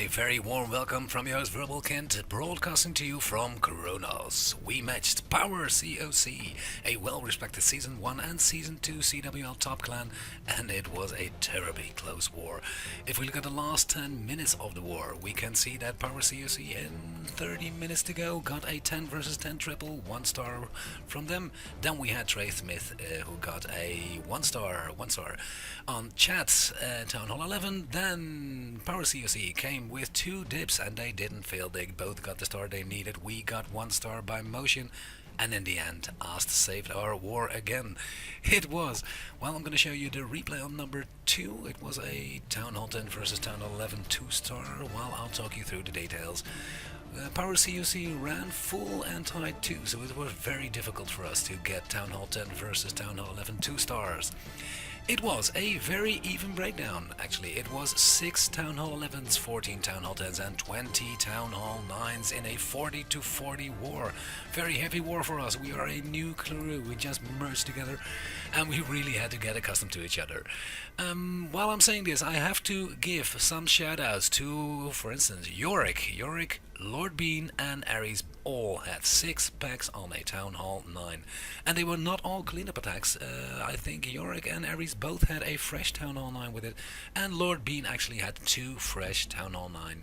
A very warm welcome from your host Verbal Kent, broadcasting to you from Kronos. We matched Power CoC, a well-respected Season 1 and Season 2 CWL top clan, and it was a terribly close war. If we look at the last 10 minutes of the war, we can see that Power CoC in 30 minutes to go got a 10 versus 10 triple, 1 star from them. Then we had Trey Smith, who got a 1 star. On Chat's Town Hall 11, then Power CoC came with 2 dips and they didn't fail. They both got the star they needed. We got 1 star by motion, and in the end, Ast saved our war again. It was, well, I'm going to show you the replay on number 2. It was a Town Hall 10 versus Town Hall 11 2-star. Well, I'll talk you through the details. Power CoC ran full anti-2, so it was very difficult for us to get Town Hall 10 versus Town Hall 11 2-stars. It was a very even breakdown, actually. It was 6 Town Hall 11s, 14 Town Hall 10s, and 20 Town Hall 9s in a 40-40 war. Very heavy war for us. We are a new crew. We just merged together, and we really had to get accustomed to each other. While I'm saying this, I have to give some shout-outs to, for instance, Yorick, Lord Bean, and Ares all had 6 packs on a Town Hall 9. And they were not all cleanup attacks. I think Yorick and Ares both had a fresh Town Hall 9 with it. And Lord Bean actually had 2 fresh Town Hall 9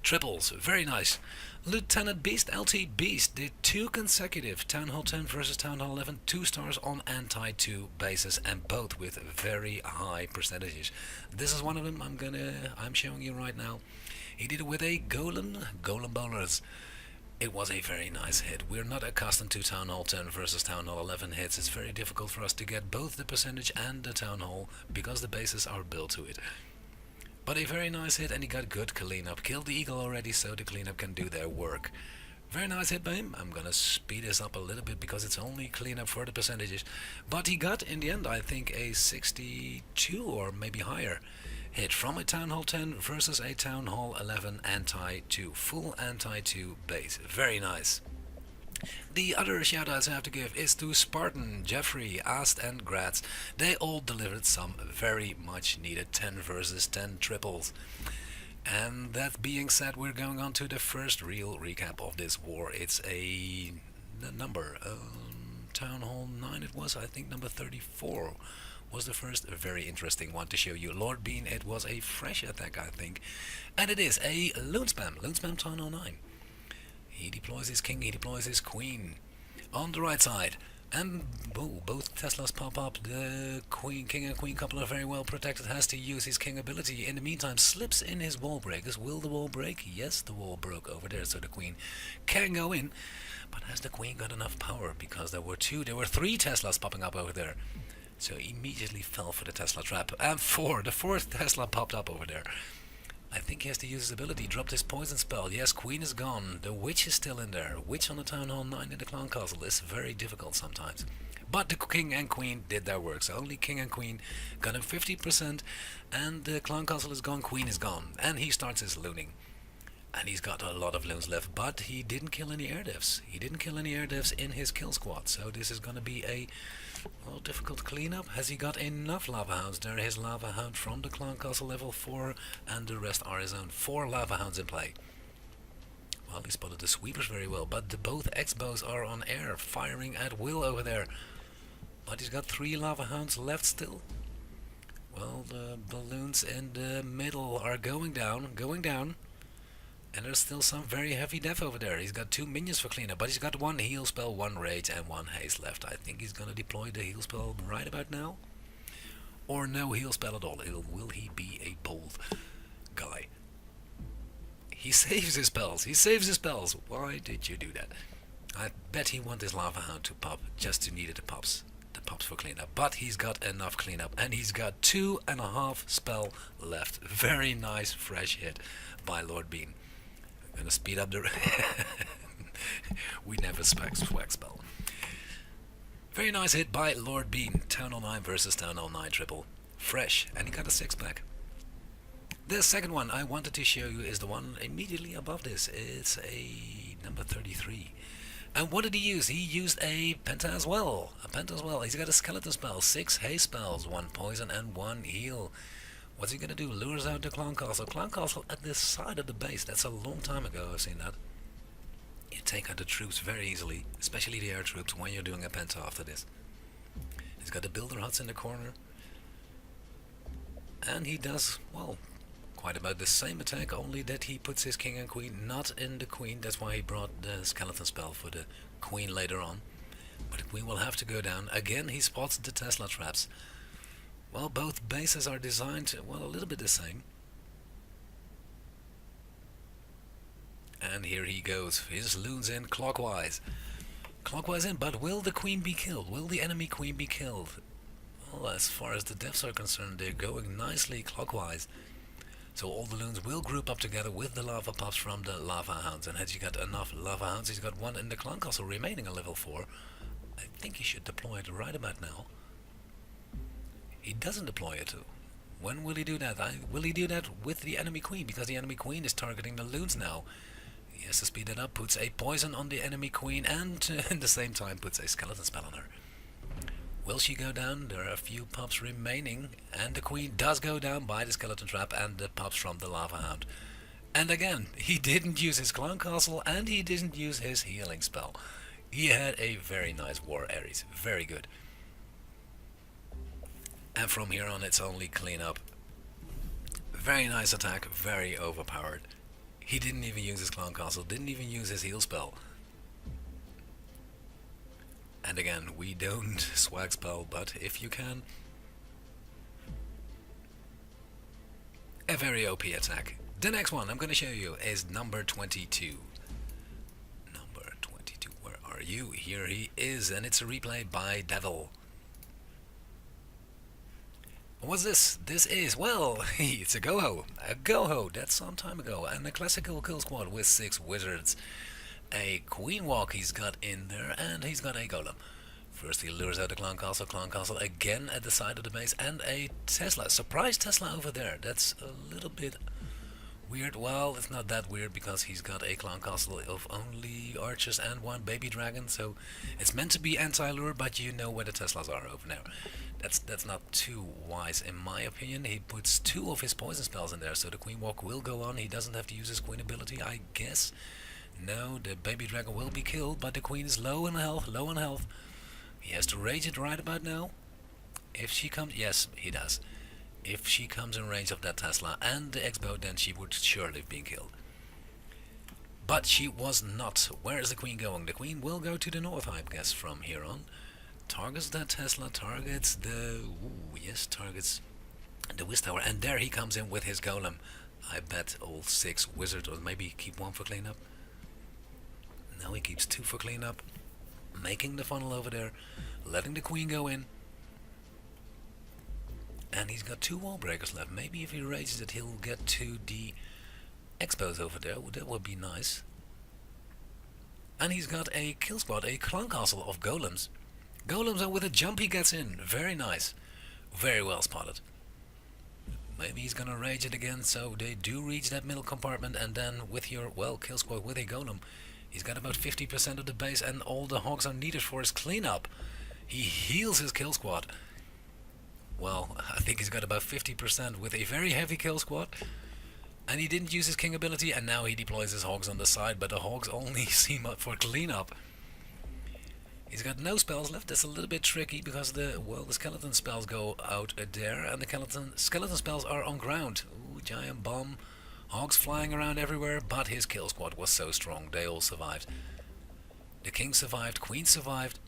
triples. Very nice. Lieutenant Beast, LT Beast, did 2 consecutive Town Hall 10 versus Town Hall 11 2-stars on anti-2 bases, and both with very high percentages. This is one of them I'm showing you right now. He did it with a Golem Bowlers. It was a very nice hit. We're not accustomed to Town Hall 10 versus Town Hall 11 hits. It's very difficult for us to get both the percentage and the Town Hall because the bases are built to it. But a very nice hit, and he got good cleanup. Killed the eagle already, so the cleanup can do their work. Very nice hit by him. I'm gonna speed this up a little bit because it's only cleanup for the percentages. But he got, in the end, I think a 62 or maybe higher hit from a Town Hall 10 versus a Town Hall 11 anti-2. Full anti-2 base. Very nice. The other shoutouts I have to give is to Spartan, Jeffrey, Ast, and Gratz. They all delivered some very much needed 10 versus 10 triples. And that being said, we're going on to the first real recap of this war. It's a number, Town Hall 9 it was, I think number 34 was the first very interesting one to show you. Lord Bean, it was a fresh attack, I think. And it is a Loon Spam Town Hall 9. He deploys his king, he deploys his queen. On the right side, and both Teslas pop up. The king and queen couple are very well protected. Has to use his king ability. In the meantime, slips in his wall breakers. Will the wall break? Yes, the wall broke over there, so the queen can go in. But has the queen got enough power? Because there were 3 Teslas popping up over there. So he immediately fell for the Tesla trap. And the 4th Tesla popped up over there. I think he has to use his ability. Dropped his poison spell. Yes, queen is gone. The witch is still in there. Witch on the Town Hall 9 in the clan castle is very difficult sometimes. But the king and queen did their work. So only king and queen got him 50%. And the clan castle is gone. Queen is gone. And he starts his looting. And he's got a lot of loons left. But he didn't kill any air devs. He didn't kill any air devs in his kill squad. So this is going to be a difficult cleanup. Has he got enough lava hounds? There is lava hound from the clan castle level 4, and the rest are his own. 4 lava hounds in play. Well, he spotted the sweepers very well, but both X-bows are on air, firing at will over there. But he's got 3 lava hounds left still. Well, the balloons in the middle are going down. And there's still some very heavy death over there. He's got 2 minions for cleanup, but he's got 1 heal spell, 1 rage, and 1 haste left. I think he's gonna deploy the heal spell right about now. Or no heal spell at all. Will he be a bold guy? He saves his spells. Why did you do that? I bet he wanted his lava hound to pop just to need the pops for cleanup. But he's got enough cleanup, and he's got 2.5 spell left. Very nice fresh hit by Lord Bean. I'm gonna speed up the we never swag spell. Very nice hit by Lord Bean. Town Hall 9 versus Town Hall 9 triple. Fresh, and he got a 6-pack. The second one I wanted to show you is the one immediately above this. It's a number 33. And what did he use? He used a Penta as well. He's got a skeleton spell, 6 haste spells, 1 poison and 1 heal. What's he gonna do? Lures out the clan castle. Clan castle at the side of the base. That's a long time ago. I've seen that. You take out the troops very easily, especially the air troops, when you're doing a penta after this. He's got the builder huts in the corner. And he does, well, quite about the same attack, only that he puts his king and queen not in the queen. That's why he brought the skeleton spell for the queen later on. But the queen will have to go down. Again, he spots the Tesla traps. Well, both bases are designed, well, a little bit the same. And here he goes. His loons in clockwise. Clockwise in, but will the queen be killed? Will the enemy queen be killed? Well, as far as the deaths are concerned, they're going nicely clockwise. So all the loons will group up together with the lava pups from the lava hounds. And has he got enough lava hounds? He's got one in the clan castle remaining a level 4. I think he should deploy it right about now. He doesn't deploy it. When will he do that? Will he do that with the enemy queen? Because the enemy queen is targeting the loons now. He has to speed it up, puts a poison on the enemy queen, and at the same time puts a skeleton spell on her. Will she go down? There are a few pups remaining, and the queen does go down by the skeleton trap and the pups from the lava hound. And again, he didn't use his clan castle, and he didn't use his healing spell. He had a very nice war Ares, very good. And from here on it's only clean up. Very nice attack, very overpowered. He didn't even use his clan castle, didn't even use his heal spell. And again, we don't swag spell, but if you can, a very OP attack. The next one I'm going to show you is number 22. Number 22, where are you? Here he is, and it's a replay by Devil. What's this? This is, well, it's a Goho. A Goho, that's some time ago. And a classical kill squad with 6 wizards. A queen walk he's got in there, and he's got a golem. First he lures out the clan castle again at the side of the base, and a Tesla. Surprise Tesla over there. That's a little bit weird. Well, it's not that weird because he's got a clan castle of only archers and 1 baby dragon, so it's meant to be anti-lure, but you know where the Teslas are over there. That's not too wise in my opinion. He puts 2 of his poison spells in there, so the queen walk will go on. He doesn't have to use his queen ability, I guess. No, the baby dragon will be killed, but the queen is low on health. He has to rage it right about now. If she comes, yes, he does. If she comes in range of that Tesla and the X-bow, then she would surely have been killed. But she was not. Where is the queen going? The queen will go to the north, I guess, from here on. Targets that Tesla, targets the... targets the Wiz Tower. And there he comes in with his golem. I bet all 6 wizards, or maybe keep 1 for cleanup. Now he keeps 2 for cleanup. Making the funnel over there. Letting the queen go in. And he's got 2 wall breakers left. Maybe if he rages it, he'll get to the X-bows over there. That would be nice. And he's got a kill squad, a clan castle of golems. Golems, and with a jump he gets in. Very nice. Very well spotted. Maybe he's gonna rage it again, so they do reach that middle compartment, and then with your, well, kill squad with a golem, he's got about 50% of the base, and all the hogs are needed for his cleanup. He heals his kill squad. Well, I think he's got about 50% with a very heavy kill squad. And he didn't use his king ability, and now he deploys his hogs on the side, but the hogs only seem up for cleanup. He's got no spells left. That's a little bit tricky because the skeleton spells go out there, and the skeleton spells are on ground. Ooh, giant bomb, hogs flying around everywhere, but his kill squad was so strong, they all survived. The king survived, queen survived,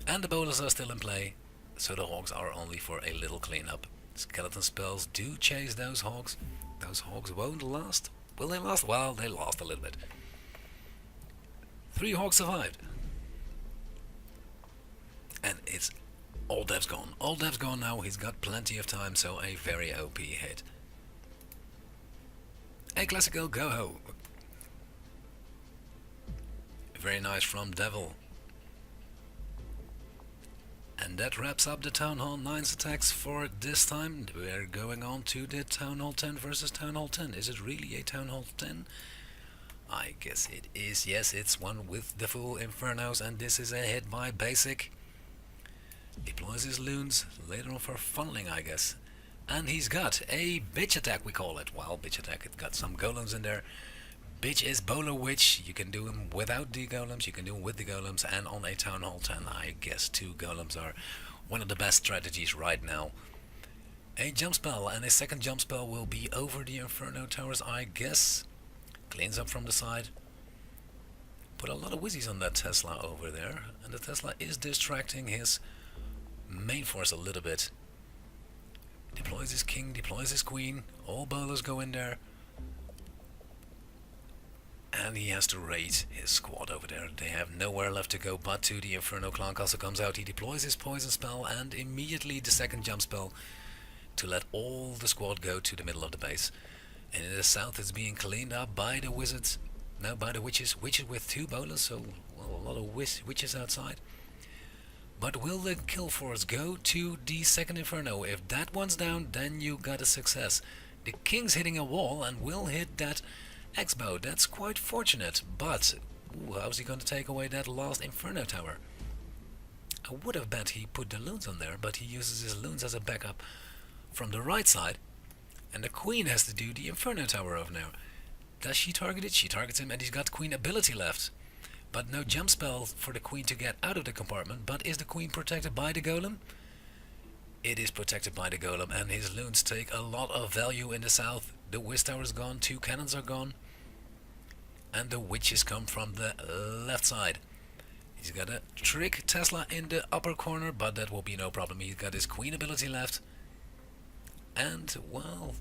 and the bowlers are still in play, so the hogs are only for a little cleanup. Skeleton spells do chase those hogs. Those hogs won't last. Will they last? Well, they last a little bit. 3 hogs survived. And it's all dev's gone. All dev's gone now. He's got plenty of time, so a very OP hit. A classical Goho. Very nice from Devil. And that wraps up the Town Hall 9's attacks for this time. We're going on to the Town Hall 10 versus Town Hall 10. Is it really a Town Hall 10? I guess it is. Yes, it's one with the full Infernos, and this is a hit by Basic. Deploys his loons later on for funneling, I guess. And he's got a bitch attack, we call it. Well, bitch attack, it got some golems in there. Bitch is Bowler Witch. You can do him without the golems, you can do him with the golems, and on a Town Hall 10, I guess 2 golems are one of the best strategies right now. A jump spell, and a second jump spell will be over the Inferno Towers, I guess. Cleans up from the side. Put a lot of whizzies on that Tesla over there, and the Tesla is distracting his main force a little bit. Deploys his king, deploys his queen, all bowlers go in there. And he has to raid his squad over there. They have nowhere left to go but to the Inferno. Clan Castle comes out, he deploys his poison spell, and immediately the second jump spell to let all the squad go to the middle of the base. And in the south it's being cleaned up by the wizards. No, by the witches. Witches with 2 bowlers, so well, a lot of witches outside. But will the kill force go to the second Inferno? If that one's down, then you got a success. The king's hitting a wall and will hit that X-bow. That's quite fortunate, but how's he going to take away that last Inferno tower? I would have bet he put the loons on there, but he uses his loons as a backup from the right side, and the queen has to do the Inferno tower over now. Does she target it? She targets him, and he's got queen ability left. But no jump spell for the queen to get out of the compartment. But is the queen protected by the golem? It is protected by the golem, and his loons take a lot of value in the south. The whiz tower is gone, 2 cannons are gone, and the witches come from the left side. He's got a trick Tesla in the upper corner, but that will be no problem. He's got his queen ability left. And, well,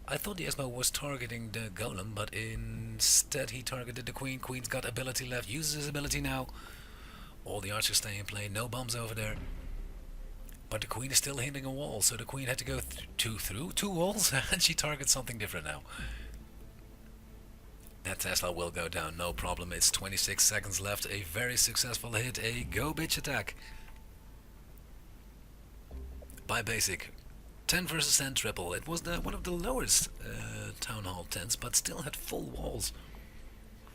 I thought the X-bow was targeting the golem, but instead he targeted the queen. Queen's got ability left, uses his ability now. All the archers stay in play, no bombs over there. But the queen is still hitting a wall, so the queen had to go through 2 walls, and she targets something different now. That Tesla will go down, no problem. It's 26 seconds left, a very successful hit, a go bitch attack. By basic. 10 versus 10 triple. It was one of the lowest Town Hall 10s, but still had full walls.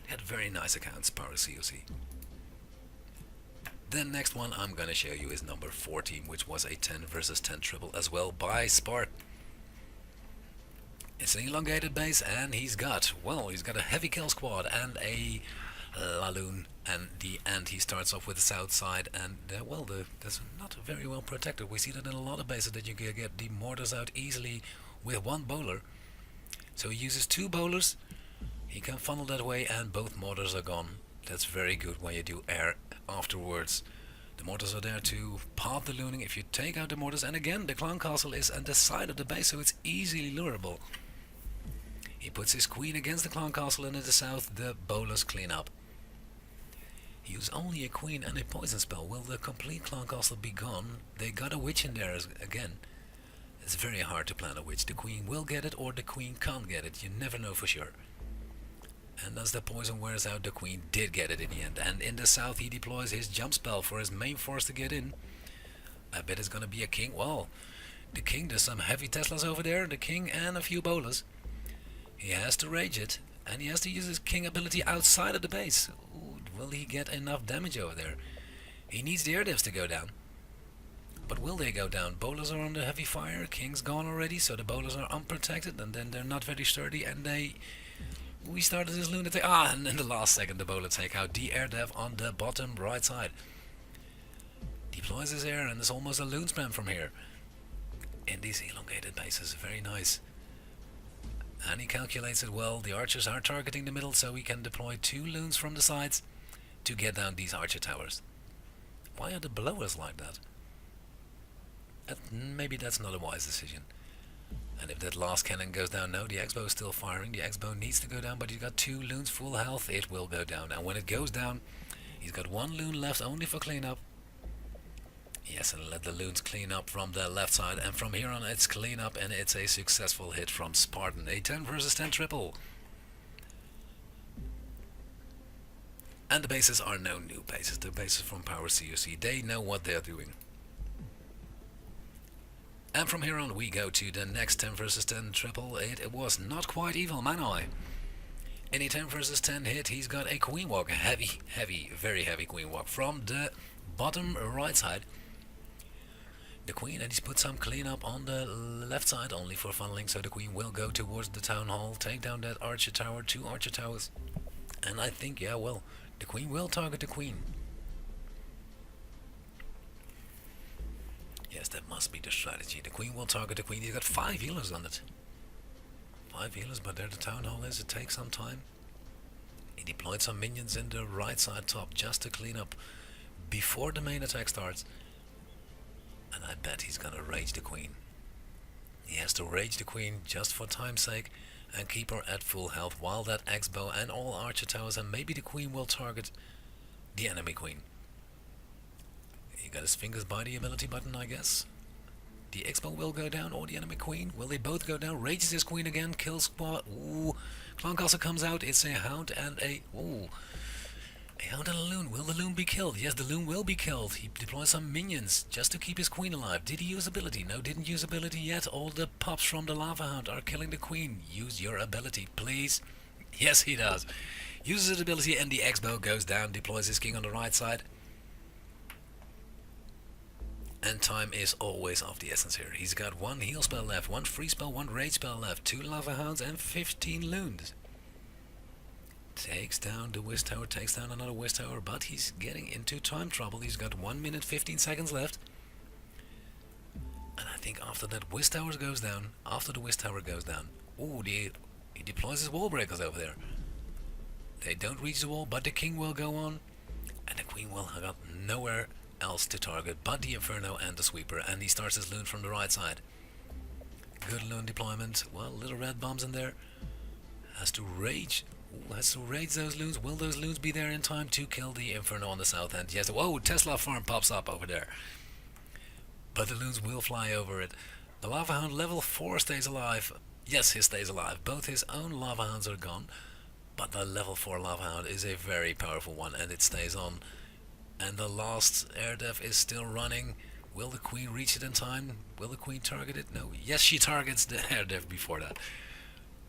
It had very nice accounts, Power CoC. The next one I'm gonna show you is number 14, which was a 10 versus 10 triple as well by Spart. It's an elongated base, and he's got a heavy kill squad and a Laloon, and he starts off with the south side, and that's not very well protected. We see that in a lot of bases that you can get the mortars out easily with 1 bowler. So he uses 2 bowlers, he can funnel that way, and both mortars are gone. That's very good when you do air afterwards. The mortars are there to part the looning if you take out the mortars, and again the clan castle is on the side of the base, so it's easily lurable. He puts his queen against the clan castle, and in the south the bowlers clean up. He used only a queen and a poison spell. Will the complete clan castle be gone? They got a witch in there again. It's very hard to plan a witch. The queen will get it, or the queen can't get it. You never know for sure. And as the poison wears out, the queen did get it in the end. And in the south he deploys his jump spell for his main force to get in. I bet it's gonna be a king. Well, the king does some heavy Teslas over there. The king and a few bowlers. He has to rage it, and he has to use his king ability outside of the base. Ooh, will he get enough damage over there? He needs the air divs to go down. But will they go down? Bowlers are under heavy fire. King's gone already, so the bowlers are unprotected, and then they're not very sturdy, and we started this lunatic. And in the last second the bowler take out the air dev on the bottom right side. Deploys his air, and it's almost a loon spam from here. In these elongated bases, very nice. And he calculates it well. The archers are targeting the middle, so he can deploy 2 loons from the sides to get down these archer towers. Why are the blowers like that? Maybe that's not a wise decision. And if that last cannon goes down, no, the X-bow is still firing. The X-bow needs to go down, but he's got 2 loons full health. It will go down. And when it goes down, he's got 1 loon left only for cleanup. Yes, and let the loons clean up from the left side, and from here on it's clean up, and it's a successful hit from Spartan. A 10 versus 10 triple. And the bases are no new bases. The bases from Power CoC. They know what they're doing. And from here on we go to the next 10 versus 10 triple. It was not quite evil, man eye. In a 10 versus 10 hit, he's got a queen walk. Heavy, very heavy queen walk from the bottom right side. the queen, and he's put some cleanup on the left side only for funneling, so the queen will go towards the town hall, take down that archer tower, 2 archer towers, and I think, yeah, well, the queen will target the queen. Yes, that must be the strategy. The queen will target the queen. He's got 5 healers on it. 5 healers, but there the town hall is. It takes some time. He deployed some minions in the right side top just to clean up before the main attack starts. And I bet he's gonna rage the queen. He has to rage the queen just for time's sake and keep her at full health while that X-bow and all archer towers, and maybe the queen will target the enemy queen. He got his fingers by the ability button, I guess. The X-bow will go down, or the enemy queen. Will they both go down? Rages his queen again, kills squad. Ooh, Clown comes out. It's a hound and a hound and a loon. Will the loon be killed? Yes, the loon will be killed. He deploys some minions just to keep his queen alive. Did he use ability? No, didn't use ability yet. All the pups from the lava hound are killing the queen. Use your ability, please. Yes, he does. Uses his ability and the X-bow goes down. Deploys his king on the right side. And time is always of the essence here. He's got 1 heal spell left, 1 free spell, 1 rage spell left, 2 lava hounds and 15 loons. Takes down the Wiz Tower, takes down another Wiz Tower, but he's getting into time trouble. He's got 1 minute 15 seconds left. And I think after that Wiz Tower goes down, ooh, he deploys his wall breakers over there. They don't reach the wall, but the king will go on, and the queen will have got nowhere else to target but the Inferno and the sweeper, and he starts his loon from the right side. Good loon deployment. Well, little red bombs in there. Has to rage those loons. Will those loons be there in time to kill the Inferno on the south end? Yes. Whoa, Tesla farm pops up over there, but the loons will fly over it. The lava hound level 4 stays alive. Yes, he stays alive. Both his own lava hounds are gone, but the level 4 lava hound is a very powerful one, and it stays on. And the last air def is still running. Will the queen reach it in time? Will the queen target it? No. Yes, she targets the air def before that.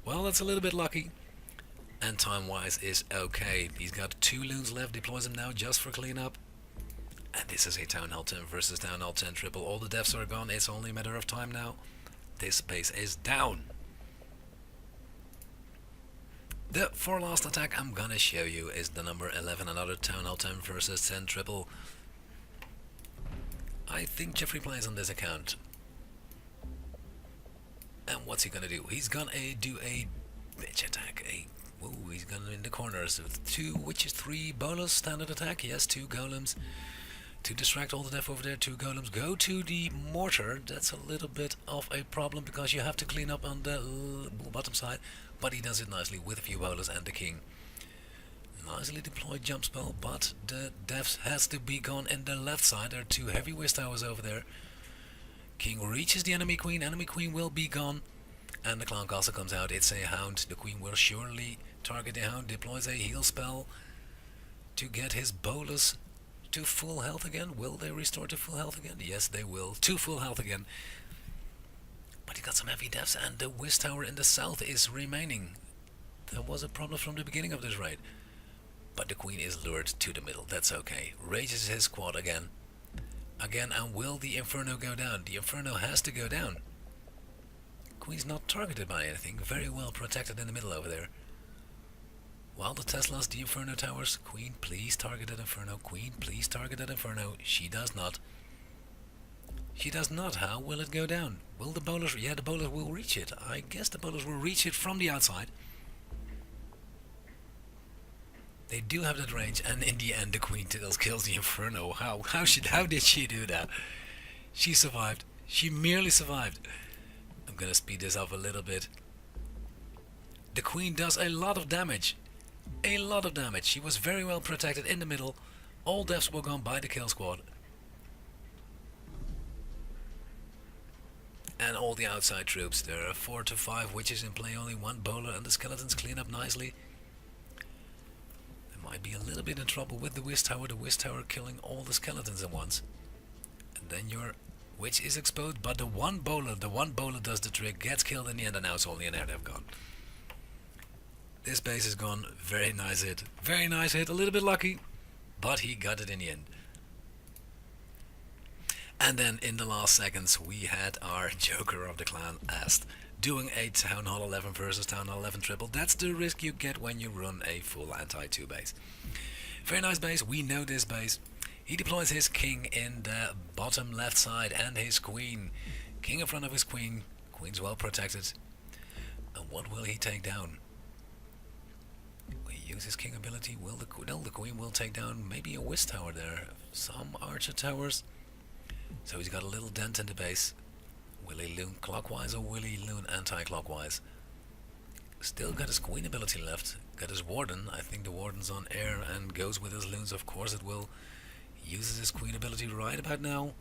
Well, that's a little bit lucky. And time-wise is okay. He's got 2 loons left. Deploys them now just for cleanup. And this is a Town Hall 10 versus Town Hall 10 triple. All the defs are gone. It's only a matter of time now. This base is down. The last attack I'm gonna show you is the number 11, another Town Hall 10 versus 10 triple. I think Jeffrey plays on this account. And what's he gonna do? He's gonna do a bitch attack. He's gonna in the corners with 2 witches, 3 bolas, standard attack. Yes, 2 golems to distract all the def over there. 2 golems go to the mortar. That's a little bit of a problem because you have to clean up on the bottom side. But he does it nicely with a few bolas and the king. Nicely deployed jump spell, but the def has to be gone in the left side. There are 2 heavy Wiz towers over there. King reaches the enemy queen will be gone. And the clown castle comes out. It's a hound. The queen will surely target the hound. Deploys a heal spell to get his bolas to full health again. Will they restore to full health again? Yes, they will. To full health again. But he got some heavy defs, and the Wiz Tower in the south is remaining. There was a problem from the beginning of this raid. But the queen is lured to the middle. That's okay. Rages his squad again. And will the Inferno go down? The Inferno has to go down. Queen's not targeted by anything. Very well protected in the middle over there. While the Teslas, the Inferno towers. Queen, please target that Inferno. Queen, please target that Inferno. She does not. She does not. How will it go down? Will the bowlers... Yeah, the bowlers will reach it. I guess the bowlers will reach it from the outside. They do have that range, and in the end the queen kills the Inferno. How did she do that? She survived. She merely survived. I'm gonna speed this up a little bit. The queen does a lot of damage. A lot of damage. She was very well protected in the middle. All deaths were gone by the kill squad. And all the outside troops. There are 4 to 5 witches in play, only 1 bowler, and the skeletons clean up nicely. They might be a little bit in trouble with the Wiz Tower killing all the skeletons at once. And then your witch is exposed, but the one bowler does the trick, gets killed in the end, and now it's only an air def gone. This base is gone. Very nice hit. Very nice hit, a little bit lucky, but he got it in the end. And then in the last seconds, we had our Joker of the clan asked, doing a Town Hall 11 versus Town Hall 11 triple. That's the risk you get when you run a full anti-2 base. Very nice base, we know this base. He deploys his king in the bottom left side and his queen. King in front of his queen. Queen's well protected. And what will he take down? Will he use his king ability? Will the queen will take down maybe a whiz tower there. Some archer towers. So he's got a little dent in the base. Will he loon clockwise or will he loon anti-clockwise? Still got his queen ability left. Got his warden. I think the warden's on air and goes with his loons. Of course it will. Uses his queen ability right about now.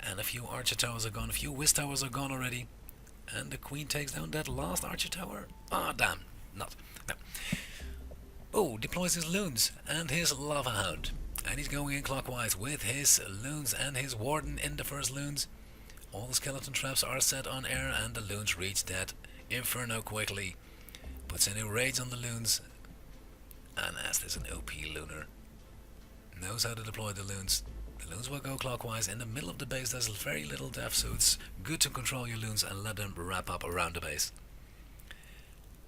And a few archer towers are gone. A few whiz towers are gone already. And the queen takes down that last archer tower. Ah, damn. Not. No. Oh, deploys his loons and his lava hound. And he's going in clockwise with his loons and his warden in the first loons. All the skeleton traps are set on air and the loons reach that inferno quickly. Puts in a rage on the loons. And as there's an OP looner, knows how to deploy the loons. The loons will go clockwise. In the middle of the base there's very little depth, so it's good to control your loons and let them wrap up around the base.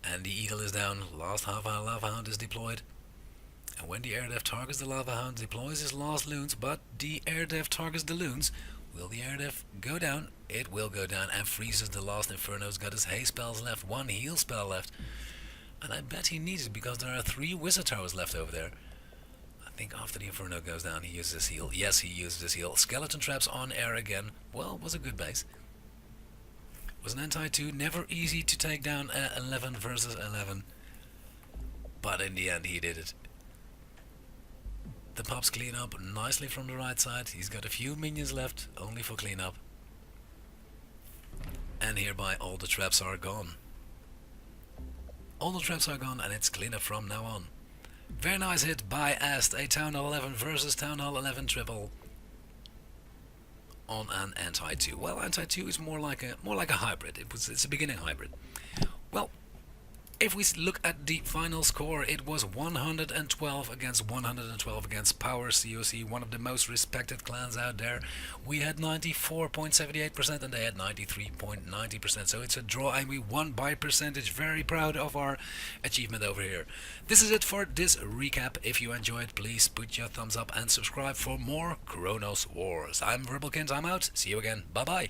And the eagle is down. Last half our lava hound is deployed. And when the air def targets the lava hound, deploys his last loons, but the air def targets the loons. Will the air def go down? It will go down and freezes the last inferno's. Got his haste spells left, one heal spell left. And I bet he needs it because there are 3 wizard towers left over there. I think after the inferno goes down he uses his heal. Yes, he uses his heal. Skeleton traps on air again. Well, was a good base. Was an anti-2. Never easy to take down 11 versus 11. But in the end he did it. The pups clean up nicely from the right side. He's got a few minions left, only for cleanup. And hereby all the traps are gone. All the traps are gone and it's cleanup from now on. Very nice hit by Ast, a Town Hall 11 versus Town Hall 11 triple on an anti-2. Well, anti-2 is more like a hybrid. It's a beginning hybrid. Well, if we look at the final score, it was 112 against 112 against Power CoC, one of the most respected clans out there. We had 94.78% and they had 93.90%, so it's a draw and we won by percentage. Very proud of our achievement over here. This is it for this recap. If you enjoyed, please put your thumbs up and subscribe for more Kronos Wars. I'm Verbalkins, I'm out. See you again. Bye bye.